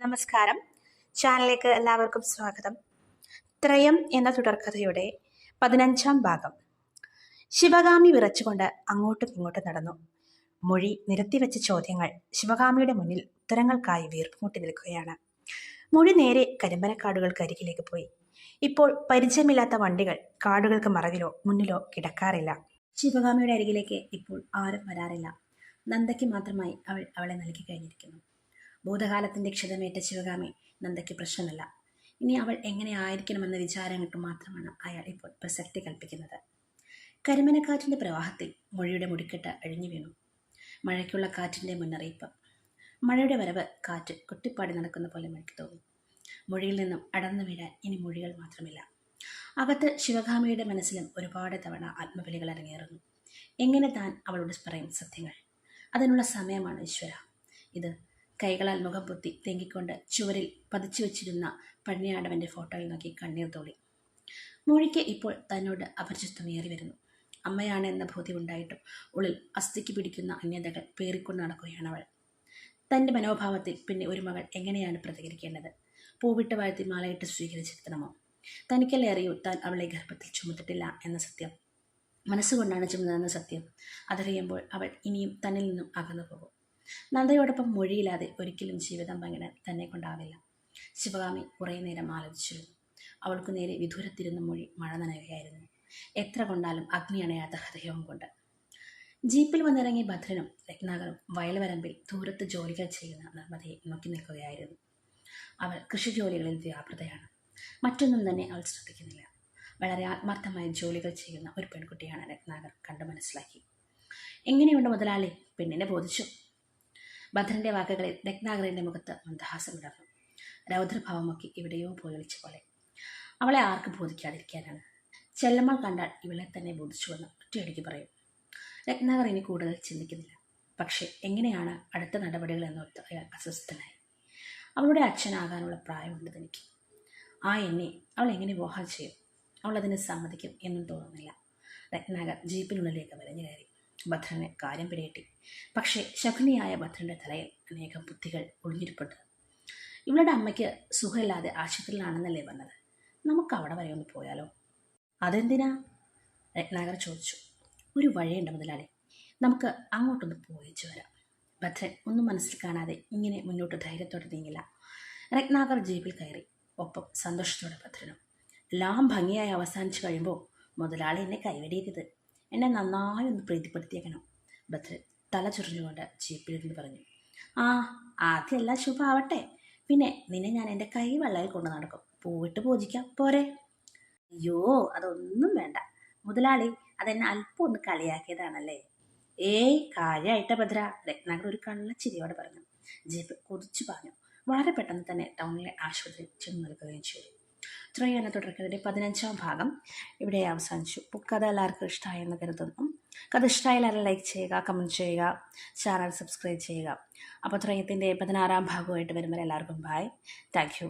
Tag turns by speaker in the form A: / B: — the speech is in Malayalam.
A: നമസ്കാരം. ചാനലിലേക്ക് എല്ലാവർക്കും സ്വാഗതം. ത്രയം എന്ന തുടർക്കഥയുടെ 15-ാം ഭാഗം. ശിവകാമി വിറച്ചുകൊണ്ട് അങ്ങോട്ടും ഇങ്ങോട്ടും നടന്നു. മൊഴി നിരത്തിവെച്ച ചോദ്യങ്ങൾ ശിവകാമിയുടെ മുന്നിൽ ഉത്തരങ്ങൾക്കായി വീർപ്പുമുട്ടി നിൽക്കുകയാണ്. മൊഴി നേരെ കരിമ്പനക്കാടുകൾക്കരികിലേക്ക് പോയി. ഇപ്പോൾ പരിചയമില്ലാത്ത വണ്ടികൾ കാടുകൾക്ക് മറകിലോ മുന്നിലോ കിടക്കാറില്ല. ശിവകാമിയുടെ അരികിലേക്ക് ഇപ്പോൾ ആരും വരാറില്ല. നന്ദയ്ക്ക് മാത്രമായി അവൾ അവളെ നൽകി കഴിഞ്ഞിരിക്കുന്നു. ഭൂതകാലത്തിന്റെ ക്ഷതമേറ്റ ശിവകാമി നന്ദയ്ക്ക് പ്രശ്നമല്ല. ഇനി അവൾ എങ്ങനെ ആയിരിക്കണമെന്ന വിചാരങ്ങൾക്ക് മാത്രമാണ് അയാൾ ഇപ്പോൾ പ്രസക്തി കൽപ്പിക്കുന്നത്. കരിമനക്കാറ്റിന്റെ പ്രവാഹത്തിൽ മൊഴിയുടെ മുടിക്കെട്ട് അഴിഞ്ഞു വീണു. മഴയ്ക്കുള്ള കാറ്റിന്റെ മുന്നറിയിപ്പ്. മഴയുടെ വരവ് കാറ്റ് കൊട്ടിപ്പാടി നടക്കുന്ന പോലെ മഴയ്ക്ക് തോന്നി. മൊഴിയിൽ നിന്നും അടർന്നു വീഴാൻ ഇനി മൊഴികൾ മാത്രമില്ല. അകത്ത് ശിവകാമിയുടെ മനസ്സിലും ഒരുപാട് തവണ ആത്മബലികൾ അരങ്ങേറുന്നു. എങ്ങനെ താൻ അവളോട് പറയും സത്യങ്ങൾ? അതിനുള്ള സമയമാണ് ഈശ്വര ഇത്. കൈകളാൽ മുഖം പൊത്തി തെങ്കിക്കൊണ്ട് ചുവരിൽ പതിച്ചു വെച്ചിരുന്ന പഴനിയാണ്ടവൻ്റെ ഫോട്ടോയിൽ നോക്കി കണ്ണീർ തോളി. മൊഴിക്ക് ഇപ്പോൾ തന്നോട് അപരിചിത്വമേറി വരുന്നു. അമ്മയാണ് എന്ന ബോധ്യമുണ്ടായിട്ടും ഉള്ളിൽ അസ്ഥിക്ക് പിടിക്കുന്ന അന്യതകൾ പേറിക്കൊണ്ട് നടക്കുകയാണ് അവൾ. തൻ്റെ മനോഭാവത്തിൽ പിന്നെ ഒരു മകൾ എങ്ങനെയാണ് പ്രതികരിക്കേണ്ടത്? പൂവിട്ട് വാഴ്ത്തി മാലയിട്ട് സ്വീകരിച്ചിരുത്തണമോ? തനിക്കല്ലേ അറിയൂ താൻ അവളെ ഗർഭത്തിൽ ചുമത്തിട്ടില്ല എന്ന സത്യം. മനസ്സുകൊണ്ടാണ് ചുമന്നതെന്ന സത്യം. അതറിയുമ്പോൾ അവൾ ഇനിയും തന്നിൽ നിന്നും അകന്നു പോകും. നന്ദയോടൊപ്പം മൊഴിയില്ലാതെ ഒരിക്കലും ജീവിതം പങ്കിടാൻ തന്നെ കൊണ്ടാവില്ല. ശിവകാമി കുറേ നേരം ആലോചിച്ചിരുന്നു. അവൾക്കു നേരെ വിദൂരത്തിരുന്ന മൊഴി മഴ നനയുകയായിരുന്നു. എത്ര കൊണ്ടാലും അഗ്നി അണയാത്ത ഹൃദയവും കൊണ്ട്. ജീപ്പിൽ വന്നിറങ്ങിയ ഭദ്രനും രത്നാകരും വയൽവരമ്പിൽ ദൂരത്ത് ജോലികൾ ചെയ്യുന്ന നർമ്മദയെ നോക്കി നിൽക്കുകയായിരുന്നു. അവൾ കൃഷിജോലികളിൽ വ്യാപൃതയാണ്. മറ്റൊന്നും തന്നെ അവൾ ശ്രദ്ധിക്കുന്നില്ല. വളരെ ആത്മാർത്ഥമായ ജോലികൾ ചെയ്യുന്ന ഒരു പെൺകുട്ടിയാണ് രത്നാകർ കണ്ടു മനസ്സിലാക്കി. എങ്ങനെയുണ്ട് മുതലാളി? പെണ്ണിനെ ബോധിച്ചു. ഭദ്രന്റെ വാക്കുകളിൽ രത്നാകരന്റെ മുഖത്ത് മന്ദഹാസം വിടർന്നു. രൗദ്രഭാവമൊക്കെ ഇവിടെയോ പോയി ഒളിച്ച പോലെ. അവളെ ആർക്ക് ബോധിക്കാതിരിക്കാനാണ്? ചെല്ലമ്മൾ കണ്ടാൽ ഇവളെ തന്നെ ബോധിച്ചുവെന്ന് ഒറ്റയടിക്ക് പറയും. രത്നാകർ ഇനി കൂടുതൽ ചിന്തിക്കുന്നില്ല. പക്ഷേ എങ്ങനെയാണ് അടുത്ത നടപടികൾ എന്നോർത്ത് അയാൾ അസ്വസ്ഥനായി. അവളുടെ അച്ഛനാകാനുള്ള പ്രായമുണ്ട് തനിക്ക്. ആ എന്നെ അവൾ എങ്ങനെ വിവാഹം ചെയ്യും? അവൾ അതിന് സമ്മതിക്കും എന്നും തോന്നുന്നില്ല. രത്നാകർ ജീപ്പിനുള്ളിലേക്ക് വലിഞ്ഞു കയറി. ഭദ്രനെ കാര്യം പിടികിട്ടി. പക്ഷേ ശകുനിയായ ഭദ്രന്റെ തലയിൽ അനേകം ബുദ്ധികൾ ഒളിഞ്ഞിരിപ്പുണ്ട്. ഇവളുടെ അമ്മയ്ക്ക് സുഖമില്ലാതെ ആശുപത്രിയിലാണെന്നല്ലേ പറഞ്ഞത്? നമുക്ക് അവിടെ വരെ ഒന്ന് പോയാലോ? അതെന്തിനാ? രത്നാകർ ചോദിച്ചു. ഒരു വഴിയുണ്ട് മുതലാളി, നമുക്ക് അങ്ങോട്ടൊന്ന് പോയിച്ചു വരാം. ഭദ്രൻ ഒന്നും മനസ്സിൽ കാണാതെ ഇങ്ങനെ മുന്നോട്ട് ധൈര്യത്തോടെ നീങ്ങില്ല. രത്നാകർ ജീപ്പിൽ കയറി. ഒപ്പം സന്തോഷത്തോടെ ഭദ്രനും. എല്ലാം ഭംഗിയായി അവസാനിച്ചു കഴിയുമ്പോൾ മുതലാളി എന്നെ കൈവെടിയരുത്, എന്നെ നന്നായി ഒന്ന് പ്രീതിപ്പെടുത്തിയേക്കണം. ഭദ്രൻ തല ചുറിഞ്ഞുകൊണ്ട് ജീപ്പിലിരുന്ന് പറഞ്ഞു. ആ, ആദ്യം എല്ലാം ശുഭമാവട്ടെ, പിന്നെ നിന്നെ ഞാൻ എൻ്റെ കൈ വെള്ളയിൽ കൊണ്ടു നടക്കും. പൂവിട്ട് പൂജിക്കാം, പോരെ? അയ്യോ, അതൊന്നും വേണ്ട മുതലാളി, അതെന്നെ അല്പം ഒന്ന് കളിയാക്കിയതാണല്ലേ. ഏയ് കാര്യമായിട്ട ഭദ്ര, രത്നാകർ ഒരു കള്ളച്ചിരിയോടെ പറഞ്ഞു. ജീപ്പ് കുതിച്ചു പറഞ്ഞു. വളരെ പെട്ടെന്ന് തന്നെ ടൗണിലെ ആശുപത്രിയിൽ ചെന്ന് നിൽക്കുകയും ചെയ്തു. ത്രയം എന്ന തുടർക്കഥയുടെ 15-ാം ഭാഗം ഇവിടെ അവസാനിച്ചു. കഥ എല്ലാവർക്കും ഇഷ്ടമായെന്ന് കരുതുന്നു. കഥ ഇഷ്ടമായാൽ എല്ലാവരും ലൈക്ക് ചെയ്യുക, കമൻറ്റ് ചെയ്യുക, ചാനൽ സബ്സ്ക്രൈബ് ചെയ്യുക. അപ്പോൾ ത്രയത്തിൻ്റെ 16-ാം ഭാഗമായിട്ട് വരുമ്പോൾ എല്ലാവർക്കും ബൈ. Thank you.